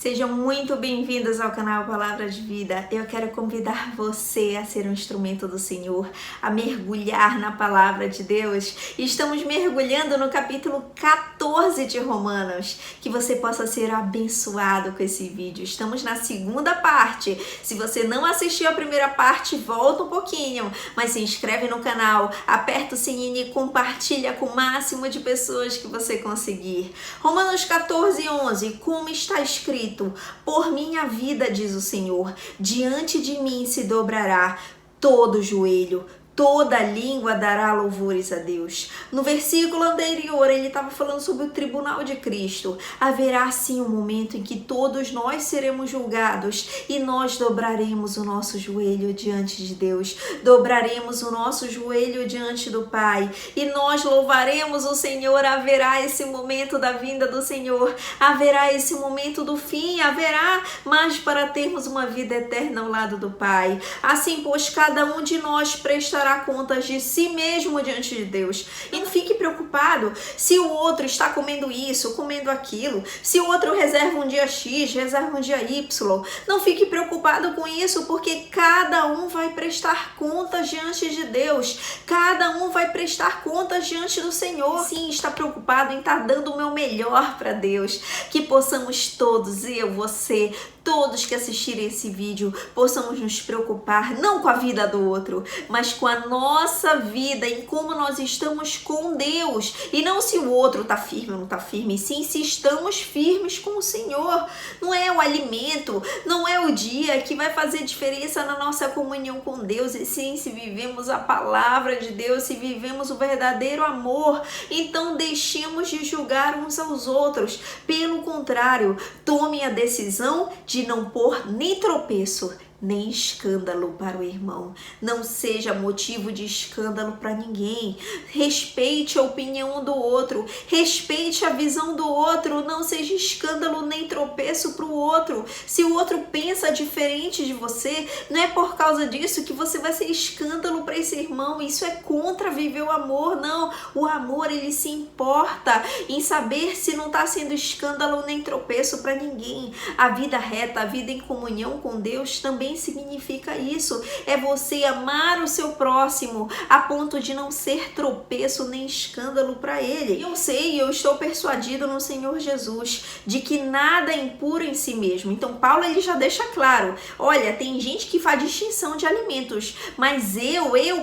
Sejam muito bem-vindos ao canal Palavra de Vida. Eu quero convidar você a ser um instrumento do Senhor, a mergulhar na Palavra de Deus. E estamos mergulhando no capítulo 14 de Romanos. Que você possa ser abençoado com esse vídeo. Estamos na segunda parte. Se você não assistiu a primeira parte, volta um pouquinho. Mas se inscreve no canal, aperta o sininho e compartilha com o máximo de pessoas que você conseguir. Romanos 14:11. Como está escrito: por minha vida, diz o Senhor, diante de mim se dobrará todo joelho, toda língua dará louvores a Deus. No versículo anterior, ele estava falando sobre o tribunal de Cristo. Haverá sim um momento em que todos nós seremos julgados e nós dobraremos o nosso joelho diante de Deus, dobraremos o nosso joelho diante do Pai e nós louvaremos o Senhor. Haverá esse momento da vinda do Senhor, haverá esse momento do fim, haverá, mas para termos uma vida eterna ao lado do Pai. Assim, pois, cada um de nós prestará contas de si mesmo diante de Deus. E não fique preocupado se o outro está comendo isso, comendo aquilo, se o outro reserva um dia X, reserva um dia Y. Não fique preocupado com isso, porque cada um vai prestar contas diante de Deus. Cada um vai prestar contas diante do Senhor. Sim, está preocupado em estar dando o meu melhor para Deus. Que possamos todos, eu, você, todos que assistirem esse vídeo, possamos nos preocupar não com a vida do outro, mas com a nossa vida, em como nós estamos com Deus. E não se o outro está firme ou não está firme, sim se estamos firmes com o Senhor. Não é o alimento, não é o dia que vai fazer diferença na nossa comunhão com Deus, e sim se vivemos a palavra de Deus, se vivemos o verdadeiro amor. Então deixemos de julgar uns aos outros. Pelo contrário, tome a decisão de não pôr nem tropeço, nem escândalo para o irmão. Não seja motivo de escândalo para ninguém. Respeite a opinião do outro. Respeite a visão do outro. Não seja escândalo nem tropeço para o outro. Se o outro pensa diferente de você, não é por causa disso que você vai ser escândalo para esse irmão. Isso é contra viver o amor, não. O amor, ele se importa em saber se não está sendo escândalo nem tropeço para ninguém. A vida reta, a vida em comunhão com Deus também significa isso. É você amar o seu próximo a ponto de não ser tropeço nem escândalo para ele. Eu sei, eu estou persuadido no Senhor Jesus de que nada é impuro em si mesmo. Então Paulo, ele já deixa claro: olha, tem gente que faz distinção de alimentos, mas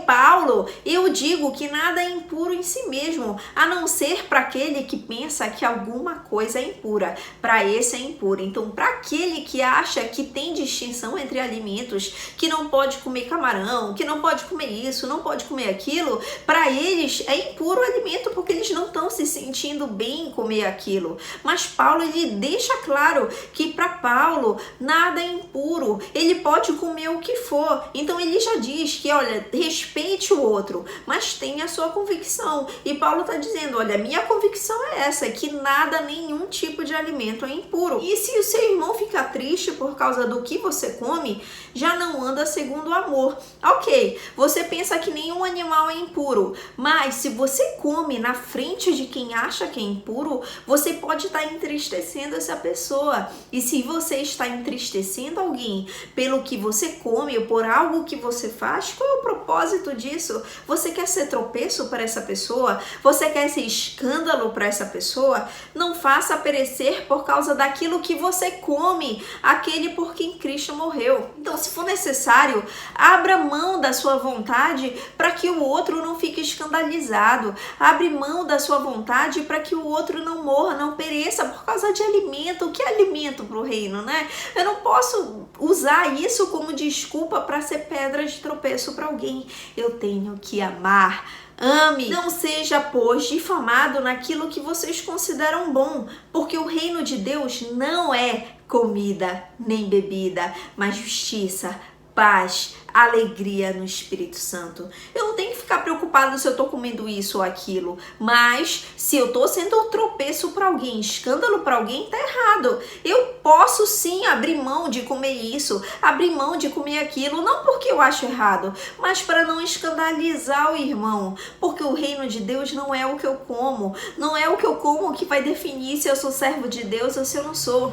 Paulo, eu digo que nada é impuro em si mesmo, a não ser para aquele que pensa que alguma coisa é impura. Para esse é impuro. Então, para aquele que acha que tem distinção entre alimentos, que não pode comer camarão, que não pode comer isso, não pode comer aquilo, para eles é impuro o alimento, porque eles não estão se sentindo bem em comer aquilo. Mas Paulo, ele deixa claro que para Paulo nada é impuro, ele pode comer o que for. Então ele já diz que, olha, respeite o outro, mas tenha a sua convicção. E Paulo está dizendo: olha, minha convicção é essa, que nada, nenhum tipo de alimento é impuro. E se o seu irmão ficar triste por causa do que você come, já não anda segundo o amor. Ok, você pensa que nenhum animal é impuro, mas se você come na frente de quem acha que é impuro, você pode estar entristecendo essa pessoa. E se você está entristecendo alguém pelo que você come ou por algo que você faz, qual é o propósito disso? Você quer ser tropeço para essa pessoa? Você quer ser escândalo para essa pessoa? Não faça perecer por causa daquilo que você come aquele por quem Cristo morreu. Então, se for necessário, abra mão da sua vontade para que o outro não fique escandalizado. Abre mão da sua vontade para que o outro não morra, não pereça por causa de alimento. O que é alimento para o reino, né? Eu não posso usar isso como desculpa para ser pedra de tropeço para alguém. Eu tenho que amar. Ame, não seja, pois, difamado naquilo que vocês consideram bom, porque o reino de Deus não é comida nem bebida, mas justiça, paz, alegria no Espírito Santo. Eu não tenho que ficar preocupado se eu tô comendo isso ou aquilo, mas se eu tô sendo um tropeço para alguém, escândalo para alguém, tá errado. Eu posso sim abrir mão de comer isso, abrir mão de comer aquilo, não porque eu acho errado, mas para não escandalizar o irmão, porque o reino de Deus não é o que eu como, não é o que eu como que vai definir se eu sou servo de Deus ou se eu não sou.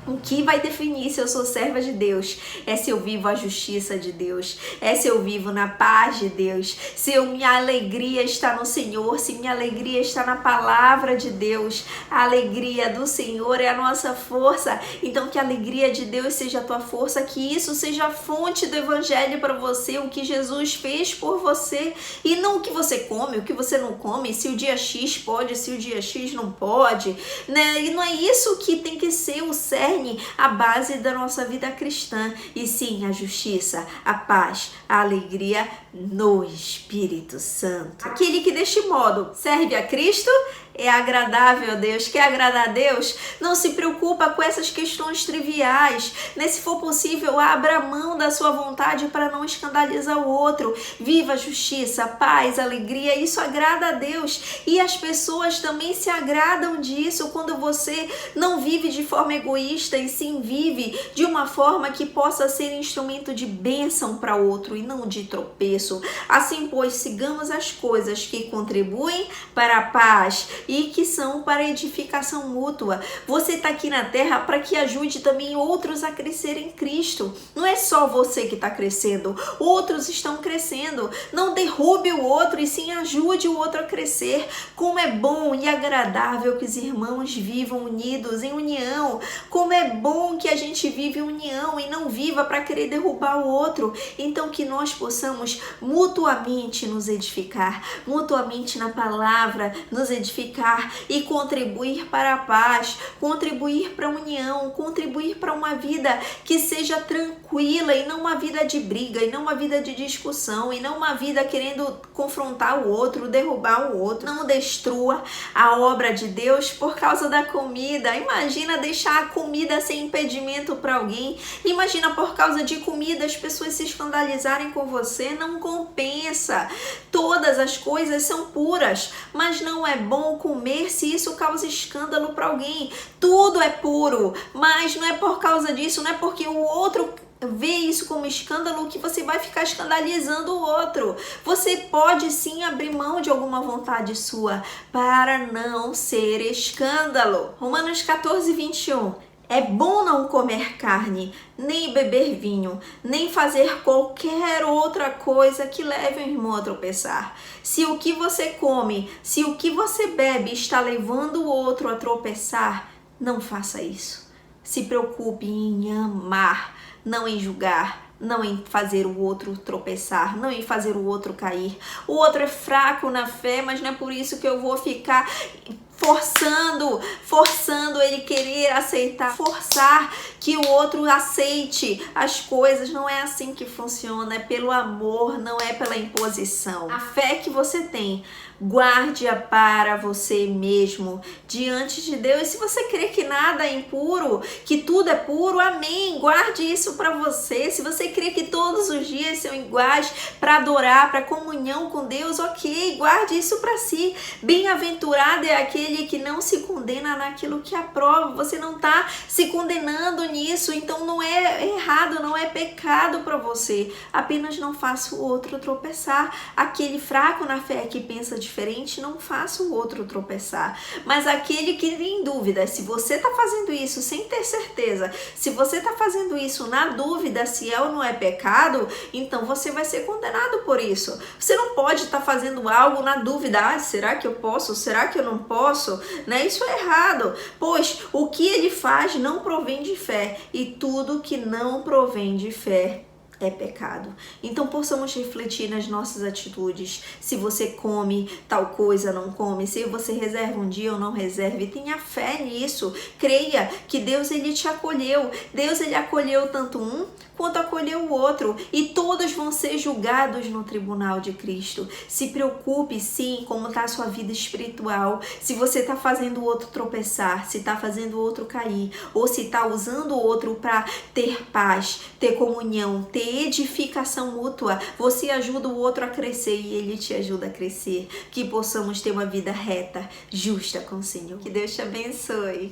O que vai definir se eu sou serva de Deus é se eu vivo a justiça de Deus, é se eu vivo na paz de Deus, se minha alegria está no Senhor, se minha alegria está na palavra de Deus. A alegria do Senhor é a nossa força. Então que a alegria de Deus seja a tua força, que isso seja a fonte do evangelho para você, o que Jesus fez por você, e não o que você come, o que você não come, se o dia X pode, se o dia X não pode, né? E não é isso que tem que ser o cerne, a base da nossa vida cristã, e sim a justiça, a paz, a alegria no Espírito Santo. Aquele que deste modo serve a Cristo é agradável a Deus. Quer agradar a Deus? Não se preocupa com essas questões triviais, né? Se for possível, abra mão da sua vontade para não escandalizar o outro. Viva a justiça, a paz, a alegria, isso agrada a Deus, e as pessoas também se agradam disso quando você não vive de forma egoísta e sim vive de uma forma que possa ser instrumento de bênção para outro e não de tropeço. Assim, pois, sigamos as coisas que contribuem para a paz e que são para edificação mútua. Você está aqui na terra para que ajude também outros a crescer em Cristo. Não é só você que está crescendo, outros estão crescendo. Não derrube o outro e sim ajude o outro a crescer. Como é bom e agradável que os irmãos vivam unidos, em união. Como é bom que a gente vive em união e não viva para querer derrubar o outro. Então que nós possamos mutuamente nos edificar, mutuamente na palavra nos edificar e contribuir para a paz, contribuir para a união, contribuir para uma vida que seja tranquila e não uma vida de briga, e não uma vida de discussão, e não uma vida querendo confrontar o outro, derrubar o outro. Não destrua a obra de Deus por causa da comida. Imagina deixar a comida sem impedimento para alguém. Imagina por causa de comida as pessoas se escandalizarem com você. Não compensa. Todas as coisas são puras, mas não é bom comer se isso causa escândalo para alguém. Tudo é puro, mas não é por causa disso, não é porque o outro vê isso como escândalo que você vai ficar escandalizando o outro. Você pode sim abrir mão de alguma vontade sua para não ser escândalo. Romanos 14, 21. É bom não comer carne, nem beber vinho, nem fazer qualquer outra coisa que leve o irmão a tropeçar. Se o que você come, se o que você bebe está levando o outro a tropeçar, não faça isso. Se preocupe em amar, não em julgar, não em fazer o outro tropeçar, não em fazer o outro cair. O outro é fraco na fé, mas não é por isso que eu vou ficar forçando ele querer aceitar, forçar que o outro aceite as coisas. Não é assim que funciona, é pelo amor, não é pela imposição. A fé que você tem, guarde-a para você mesmo, diante de Deus. E se você crê que nada é impuro, que tudo é puro, amém, guarde isso para você. Se você crê que todos os dias são iguais para adorar, para comunhão com Deus, ok, guarde isso para si. Bem-aventurado é aquele que não se condena naquilo que aprova. Você não está se condenando nisso, então não é errado, não é pecado para você. Apenas não faça o outro tropeçar. Aquele fraco na fé que pensa diferente, não faça o outro tropeçar. Mas aquele que tem dúvida, se você está fazendo isso sem ter certeza, se você está fazendo isso na dúvida se é ou não é pecado, então você vai ser condenado por isso. Você não pode estar fazendo algo na dúvida. Será que eu posso? Será que eu não posso? Né? Isso é errado, pois o que ele faz não provém de fé, e tudo que não provém de fé é pecado. Então possamos refletir nas nossas atitudes. Se você come tal coisa, não come. Se você reserva um dia ou não reserve, tenha fé nisso. Creia que Deus ele te acolheu. Deus ele acolheu tanto um quanto acolheu o outro, e todos vão ser julgados no tribunal de Cristo. Se preocupe sim como está a sua vida espiritual, se você está fazendo o outro tropeçar, se está fazendo o outro cair, ou se está usando o outro para ter paz, ter comunhão, ter edificação mútua. Você ajuda o outro a crescer e ele te ajuda a crescer. Que possamos ter uma vida reta, justa com o Senhor. Que Deus te abençoe.